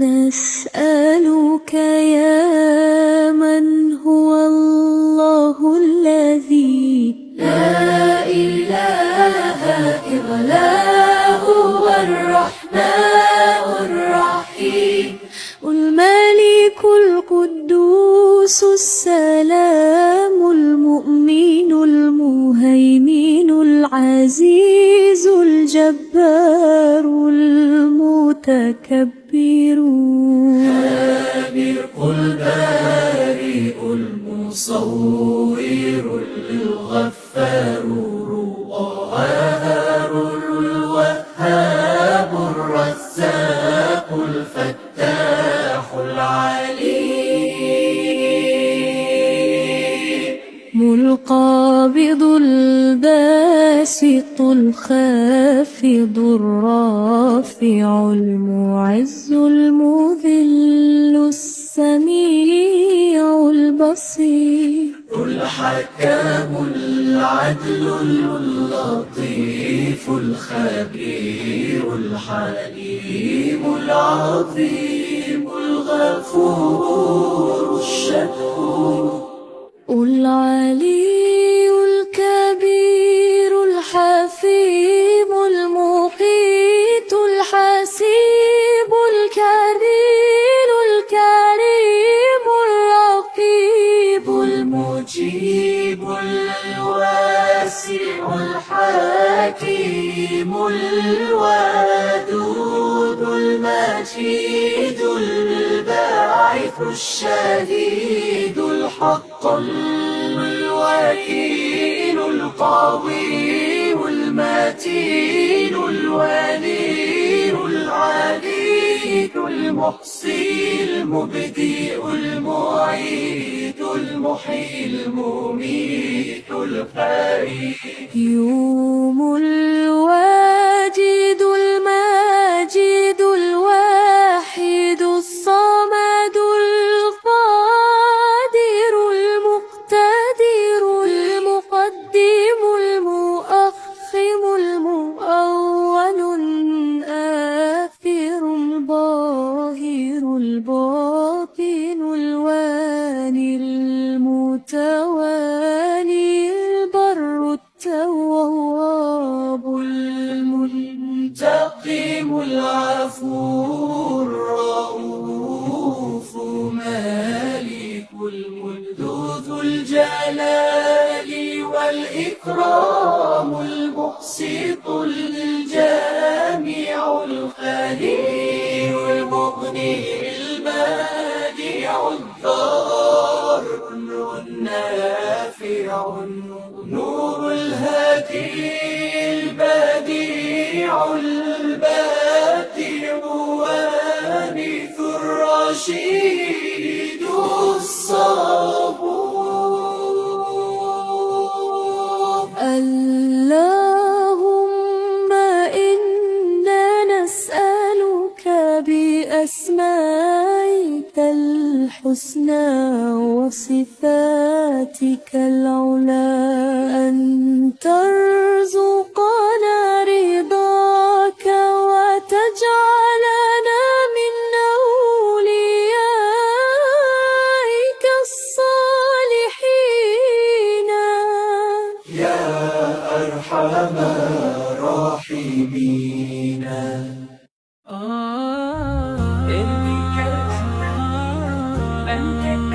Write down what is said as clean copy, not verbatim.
نسألك يا من هو الله الذي لا إله إلا هو الرحمن الرحيم الملك القدوس السلام المؤمن المهيمن العزيز الجبار المتكبر البارئ المصور الغفار القهار الوهاب الرزاق الفتاح العليم القابض الباسط الخافض الرافع المعز المذل السميع البصير الحكام العدل اللطيف الخبير الحليم العظيم الغفور الشكور العلي الكبير الحفيظ المقيت الحسيب الكريم الكريم الرقيب المجيب الواسع الحكيم الودود المجيد الباعث الشهيد الحق الوكيل القوي المتين الولي العلي المحصي المبدئ المعيد المحيي المميت الفريد يوم الواجد الماجد الواحد الصمد القادر المقتدر المقدم المؤخر المؤول الآخر الظاهر الباطن الوالي المتوالي البر التواب المنتقم العفو الرؤوف مالك الملك ذو الجلال والإكرام المقسط الجامع الخليل المغني البادع الضار النافع النور الهادي البديع البديع وانث الرشيد الصبور اللهم إنا نسألك بأسمائك الحسنى وصفاتك العلى أن ترزقنا رضاك وتجعلنا من أوليائك الصالحين يا أرحم الراحمين. إنك أنت